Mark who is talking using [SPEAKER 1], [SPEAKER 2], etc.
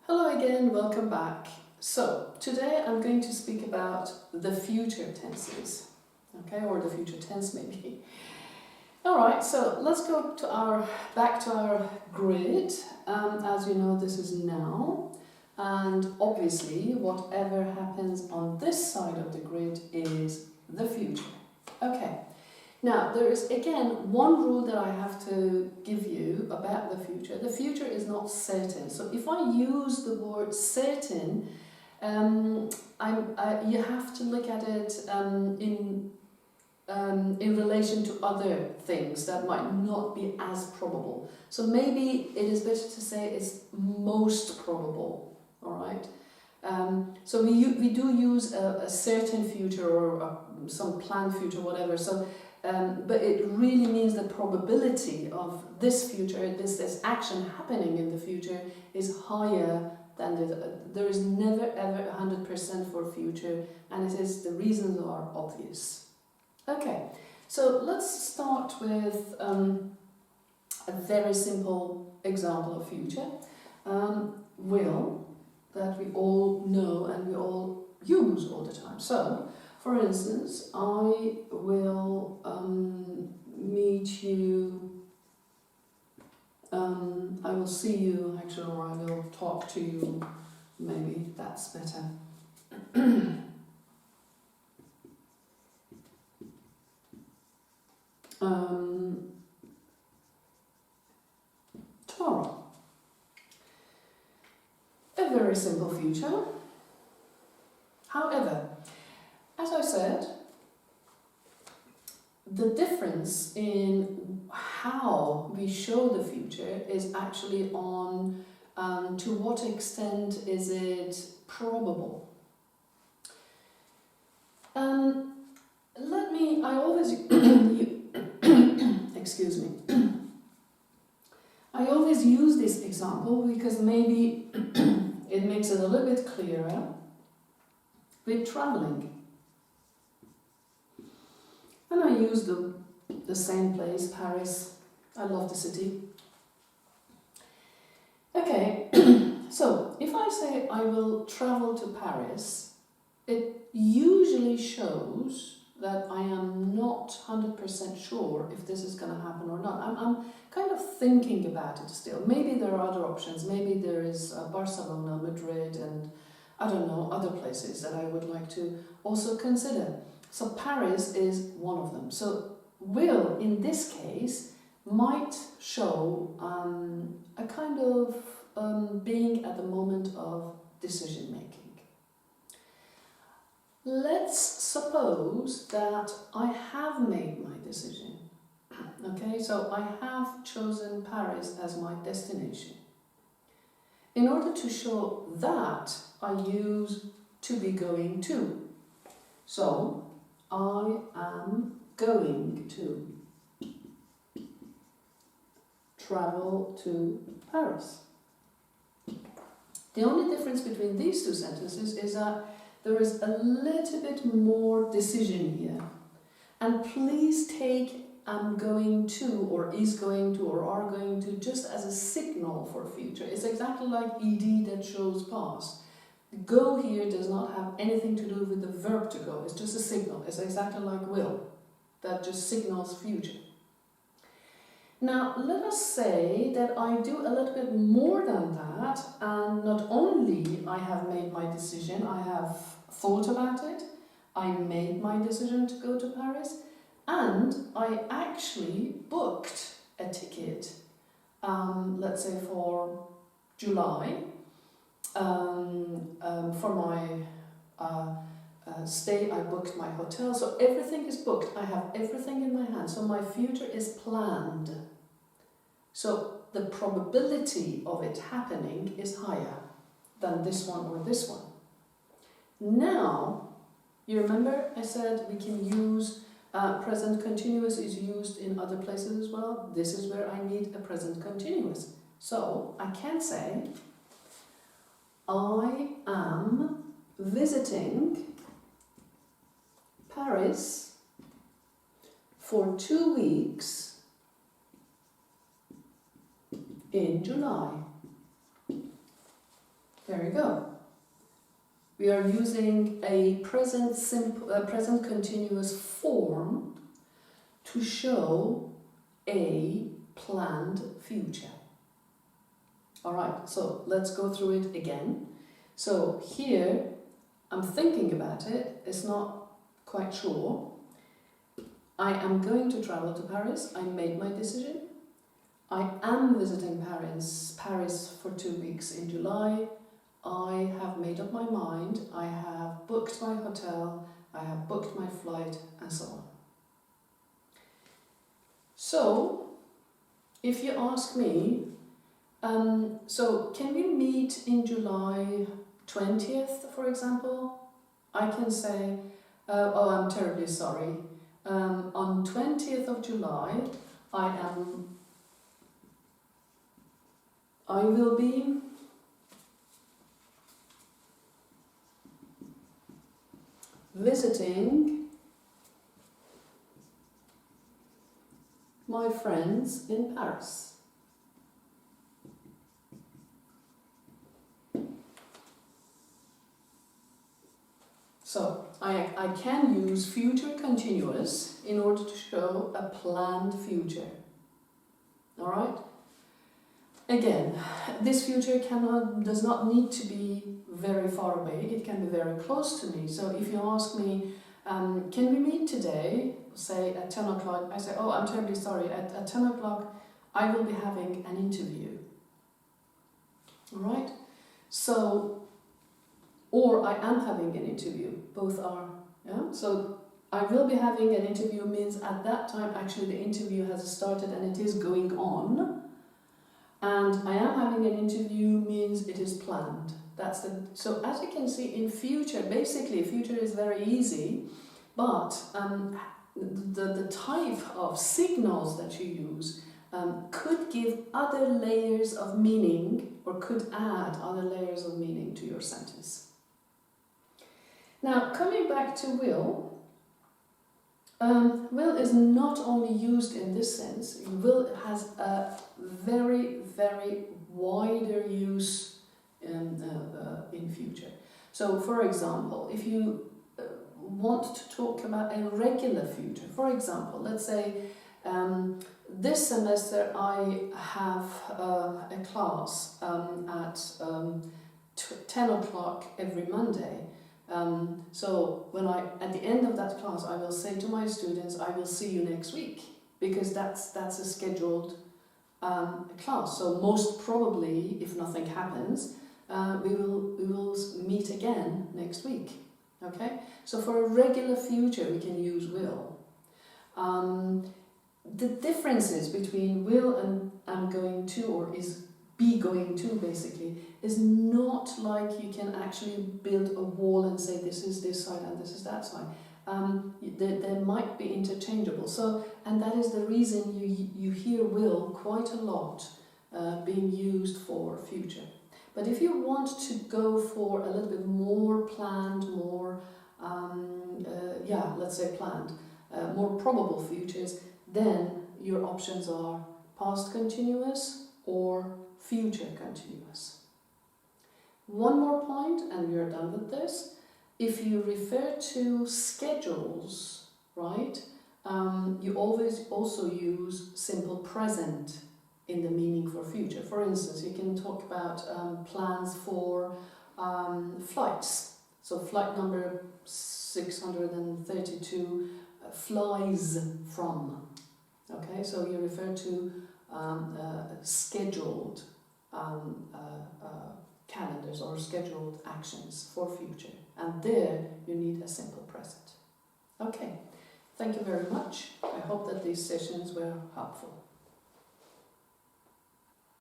[SPEAKER 1] Hello again, welcome back. So, today I'm going to speak about the future tenses, okay, or the future tense maybe. Alright, so let's go to back to our grid. As you know, this is now, and obviously whatever happens on this side of the grid is the future. Okay. Now, there is again one rule that I have to give you about the future. The future is not certain. So if I use the word certain, you have to look at it in relation to other things that might not be as probable. So maybe it is better to say it's most probable, all right? So we do use a certain future or some planned future, whatever. So. But it really means the probability of this future, this action happening in the future is higher than there is never ever 100% for future, and the reasons are obvious. Okay, so let's start with a very simple example of future. Will, that we all know and we all use all the time. So, for instance, I will meet you, I will see you, actually, or I will talk to you, maybe that's better. Tomorrow. A very simple future. However, as I said, the difference in how we show the future is actually on to what extent is it probable. I always, excuse me, I always use this example because maybe it makes it a little bit clearer with traveling. And I use the same place, Paris. I love the city. Okay, so if I say I will travel to Paris, it usually shows that I am not 100% sure if this is going to happen or not. I'm kind of thinking about it still. Maybe there are other options. Maybe there is Barcelona, Madrid, and I don't know, other places that I would like to also consider. So Paris is one of them. So will, in this case, might show a kind of being at the moment of decision making. Let's suppose that I have made my decision. Okay, so I have chosen Paris as my destination. In order to show that, I use to be going to. So, I am going to travel to Paris. The only difference between these two sentences is that there is a little bit more decision here. And please take am going to, or is going to, or are going to, just as a signal for future. It's exactly like ed that shows past. Go here does not have anything to do with the verb to go. It's just a signal. It's exactly like will. That just signals future. Now, let us say that I do a little bit more than that, and not only I have made my decision, I have thought about it, I made my decision to go to Paris, and I actually booked a ticket, let's say for July, for my stay. I booked my hotel, so everything is booked. I have everything in my hand, so my future is planned. So the probability of it happening is higher than this one or this one. Now, you remember I said we can use present continuous is used in other places as well. This is where I need a present continuous. So I can say I am visiting Paris for 2 weeks in July. There you go. We are using a present continuous form to show a planned future. All right, so let's go through it again. So here, I'm thinking about it. It's not quite sure. I am going to travel to Paris. I made my decision. I am visiting Paris for 2 weeks in July. I have made up my mind. I have booked my hotel. I have booked my flight, and so on. So, if you ask me, so can we meet in July 20th, for example? I can say, oh, I'm terribly sorry. On 20th of July, I will be visiting my friends in Paris. So I can use future continuous in order to show a planned future. All right? Again, this future does not need to be very far away. It can be very close to me. So if you ask me, can we meet today, say at 10 o'clock, I say, oh, I'm terribly sorry, at 10 o'clock I will be having an interview. All right? So, or I am having an interview. Both are, yeah? So I will be having an interview means at that time actually the interview has started and it is going on. And I am having an interview means it is planned. So as you can see in future, basically future is very easy, but the type of signals that you use could give other layers of meaning or could add other layers of meaning to your sentence. Now, coming back to will, will is not only used in this sense, will has a very, very wider use in future. So, for example, if you want to talk about a regular future, for example, let's say this semester I have a class at 10 o'clock every Monday. So when at the end of that class, I will say to my students, I will see you next week, because that's a scheduled class. So most probably, if nothing happens, we will meet again next week. Okay. So for a regular future, we can use will. The differences between will and am going to, or is be going to, basically, is not like you can actually build a wall and say this is this side and this is that side. They might be interchangeable. So, and that is the reason you hear will quite a lot being used for future. But if you want to go for a little bit more planned, more, let's say planned, more probable futures, then your options are past continuous or future continuous. One more point, and we are done with this. If you refer to schedules, right, you always also use simple present in the meaning for future. For instance, you can talk about plans for flights. So flight number 632 flies from. Okay, so you refer to scheduled calendars or scheduled actions for future, and there you need a simple present. Okay, thank you very much. I hope that these sessions were helpful.